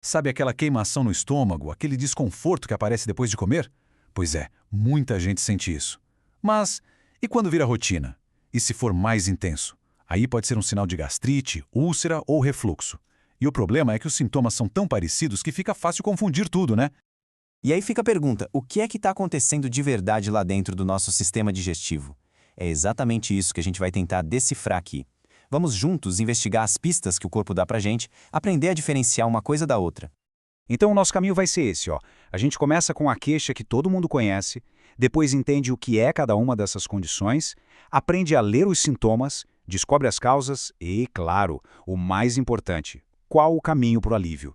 Sabe aquela queimação no estômago, aquele desconforto que aparece depois de comer? Pois é, muita gente sente isso. Mas e quando vira rotina? E se for mais intenso? Aí pode ser um sinal de gastrite, úlcera ou refluxo. E o problema é que os sintomas são tão parecidos que fica fácil confundir tudo, né? E aí fica a pergunta, o que é que está acontecendo de verdade lá dentro do nosso sistema digestivo? É exatamente isso que a gente vai tentar decifrar aqui. Vamos juntos investigar as pistas que o corpo dá pra gente, aprender a diferenciar uma coisa da outra. Então o nosso caminho vai ser esse, ó. A gente começa com a queixa que todo mundo conhece, depois entende o que é cada uma dessas condições, aprende a ler os sintomas, descobre as causas e, claro, o mais importante, qual o caminho para o alívio.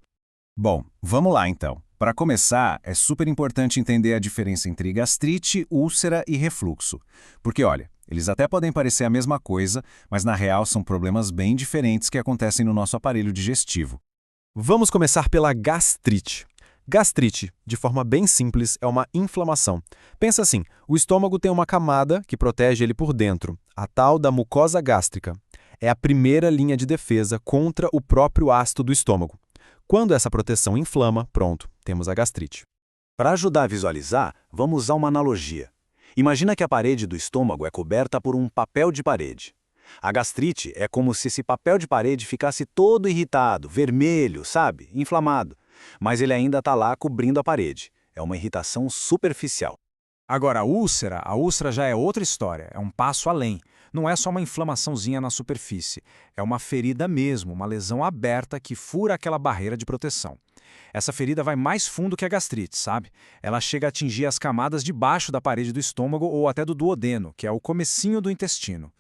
Bom, vamos lá então. Para começar, é super importante entender a diferença entre gastrite, úlcera e refluxo. Porque, olha, eles até podem parecer a mesma coisa, mas na real são problemas bem diferentes que acontecem no nosso aparelho digestivo. Vamos começar pela gastrite. Gastrite, de forma bem simples, é uma inflamação. Pensa assim, o estômago tem uma camada que protege ele por dentro, a tal da mucosa gástrica. É a primeira linha de defesa contra o próprio ácido do estômago. Quando essa proteção inflama, pronto, temos a gastrite. Para ajudar a visualizar, vamos usar uma analogia. Imagina que a parede do estômago é coberta por um papel de parede. A gastrite é como se esse papel de parede ficasse todo irritado, vermelho, sabe? Inflamado. Mas ele ainda está lá cobrindo a parede. É uma irritação superficial. Agora, a úlcera já é outra história, é um passo além. Não é só uma inflamaçãozinha na superfície, é uma ferida mesmo, uma lesão aberta que fura aquela barreira de proteção. Essa ferida vai mais fundo que a gastrite, sabe? Ela chega a atingir as camadas de baixo da parede do estômago ou até do duodeno, que é o comecinho do intestino.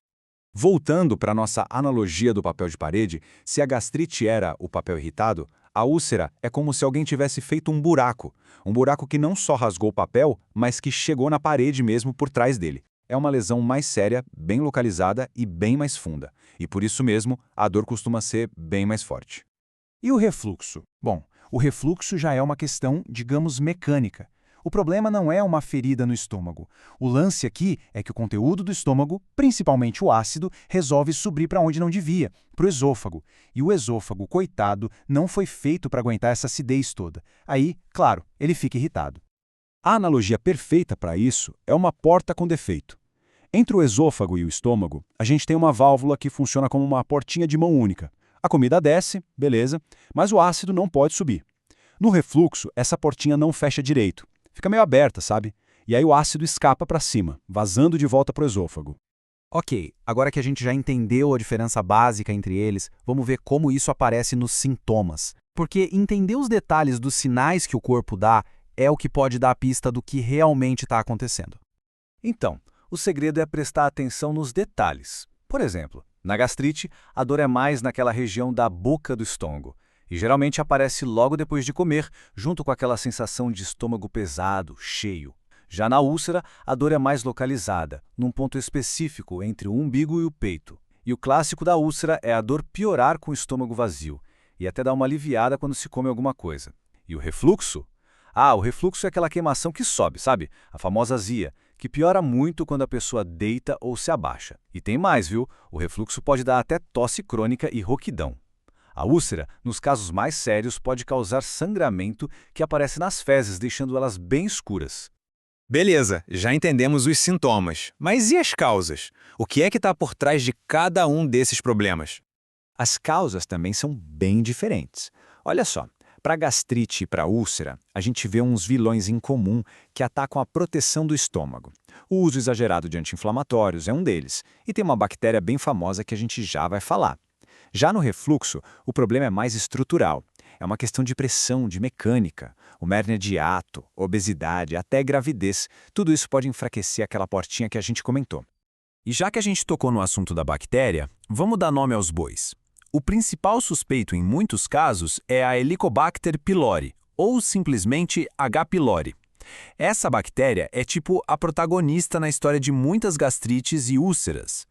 Voltando para a nossa analogia do papel de parede, se a gastrite era o papel irritado, a úlcera é como se alguém tivesse feito um buraco que não só rasgou o papel, mas que chegou na parede mesmo por trás dele. É uma lesão mais séria, bem localizada e bem mais funda. E por isso mesmo, a dor costuma ser bem mais forte. E o refluxo? Bom, o refluxo já é uma questão, digamos, mecânica. O problema não é uma ferida no estômago. O lance aqui é que o conteúdo do estômago, principalmente o ácido, resolve subir para onde não devia, para o esôfago. E o esôfago, coitado, não foi feito para aguentar essa acidez toda. Aí, claro, ele fica irritado. A analogia perfeita para isso é uma porta com defeito. Entre o esôfago e o estômago, a gente tem uma válvula que funciona como uma portinha de mão única. A comida desce, beleza, mas o ácido não pode subir. No refluxo, essa portinha não fecha direito. Fica meio aberta, sabe? E aí o ácido escapa para cima, vazando de volta para o esôfago. Ok, agora que a gente já entendeu a diferença básica entre eles, vamos ver como isso aparece nos sintomas. Porque entender os detalhes dos sinais que o corpo dá é o que pode dar a pista do que realmente está acontecendo. Então, o segredo é prestar atenção nos detalhes. Por exemplo, na gastrite, a dor é mais naquela região da boca do estômago. E geralmente aparece logo depois de comer, junto com aquela sensação de estômago pesado, cheio. Já na úlcera, a dor é mais localizada, num ponto específico entre o umbigo e o peito. E o clássico da úlcera é a dor piorar com o estômago vazio, e até dar uma aliviada quando se come alguma coisa. E o refluxo? O refluxo é aquela queimação que sobe, sabe? A famosa azia, que piora muito quando a pessoa deita ou se abaixa. E tem mais, viu? O refluxo pode dar até tosse crônica e rouquidão. A úlcera, nos casos mais sérios, pode causar sangramento que aparece nas fezes, deixando elas bem escuras. Beleza, já entendemos os sintomas. Mas e as causas? O que é que está por trás de cada um desses problemas? As causas também são bem diferentes. Olha só, para gastrite e para úlcera, a gente vê uns vilões em comum que atacam a proteção do estômago. O uso exagerado de anti-inflamatórios é um deles, e tem uma bactéria bem famosa que a gente já vai falar. Já no refluxo, o problema é mais estrutural. É uma questão de pressão, de mecânica. Uma hérnia de hiato, obesidade, até gravidez. Tudo isso pode enfraquecer aquela portinha que a gente comentou. E já que a gente tocou no assunto da bactéria, vamos dar nome aos bois. O principal suspeito em muitos casos é a Helicobacter pylori, ou simplesmente H. pylori. Essa bactéria é tipo a protagonista na história de muitas gastrites e úlceras.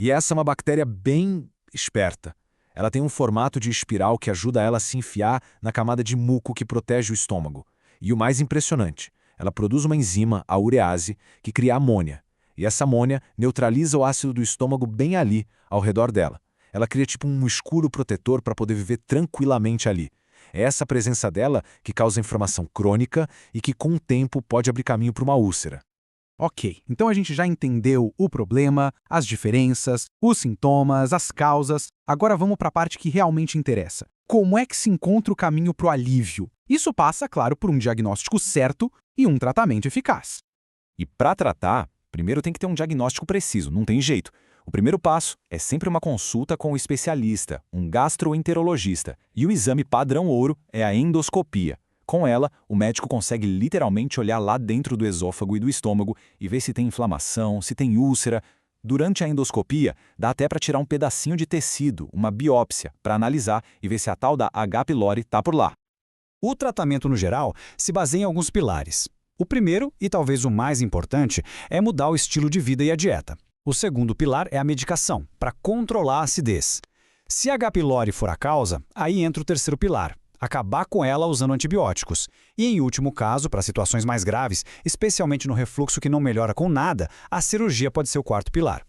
E essa é uma bactéria bem esperta. Ela tem um formato de espiral que ajuda ela a se enfiar na camada de muco que protege o estômago. E o mais impressionante, ela produz uma enzima, a urease, que cria amônia. E essa amônia neutraliza o ácido do estômago bem ali, ao redor dela. Ela cria tipo um escudo protetor para poder viver tranquilamente ali. É essa presença dela que causa inflamação crônica e que, com o tempo, pode abrir caminho para uma úlcera. Ok, então a gente já entendeu o problema, as diferenças, os sintomas, as causas. Agora vamos para a parte que realmente interessa. Como é que se encontra o caminho para o alívio? Isso passa, claro, por um diagnóstico certo e um tratamento eficaz. E para tratar, primeiro tem que ter um diagnóstico preciso, não tem jeito. O primeiro passo é sempre uma consulta com o especialista, um gastroenterologista, e o exame padrão ouro é a endoscopia. Com ela, o médico consegue literalmente olhar lá dentro do esôfago e do estômago e ver se tem inflamação, se tem úlcera. Durante a endoscopia, dá até para tirar um pedacinho de tecido, uma biópsia, para analisar e ver se a tal da H. pylori está por lá. O tratamento, no geral, se baseia em alguns pilares. O primeiro, e talvez o mais importante, é mudar o estilo de vida e a dieta. O segundo pilar é a medicação, para controlar a acidez. Se a H. pylori for a causa, aí entra o terceiro pilar, acabar com ela usando antibióticos. E, em último caso, para situações mais graves, especialmente no refluxo que não melhora com nada, a cirurgia pode ser o quarto pilar.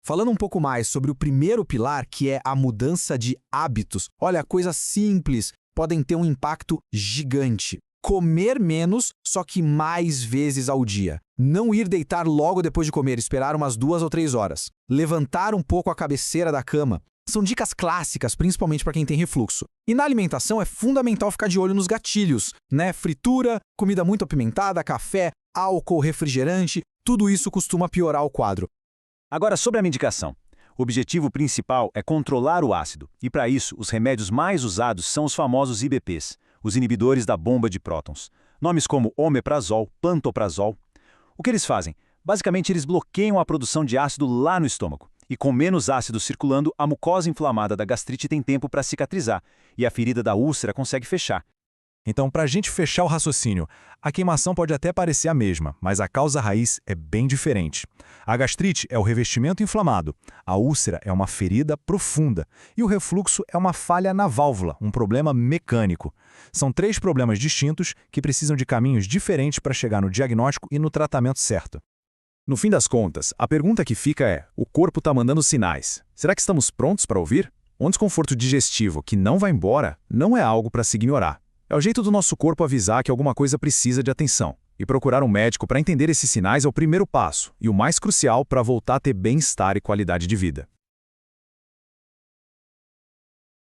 Falando um pouco mais sobre o primeiro pilar, que é a mudança de hábitos, olha, coisas simples podem ter um impacto gigante. Comer menos, só que mais vezes ao dia. Não ir deitar logo depois de comer, esperar umas 2 ou 3 horas. Levantar um pouco a cabeceira da cama. São dicas clássicas, principalmente para quem tem refluxo. E na alimentação é fundamental ficar de olho nos gatilhos, né? Fritura, comida muito apimentada, café, álcool, refrigerante, tudo isso costuma piorar o quadro. Agora, sobre a medicação. O objetivo principal é controlar o ácido, e para isso, os remédios mais usados são os famosos IBPs, os inibidores da bomba de prótons. Nomes como omeprazol, pantoprazol. O que eles fazem? Basicamente, eles bloqueiam a produção de ácido lá no estômago. E com menos ácido circulando, a mucosa inflamada da gastrite tem tempo para cicatrizar, e a ferida da úlcera consegue fechar. Então, para a gente fechar o raciocínio, a queimação pode até parecer a mesma, mas a causa raiz é bem diferente. A gastrite é o revestimento inflamado, a úlcera é uma ferida profunda e o refluxo é uma falha na válvula, um problema mecânico. São 3 problemas distintos que precisam de caminhos diferentes para chegar no diagnóstico e no tratamento certo. No fim das contas, a pergunta que fica é: o corpo está mandando sinais. Será que estamos prontos para ouvir? Um desconforto digestivo que não vai embora não é algo para se ignorar. É o jeito do nosso corpo avisar que alguma coisa precisa de atenção. E procurar um médico para entender esses sinais é o primeiro passo e o mais crucial para voltar a ter bem-estar e qualidade de vida.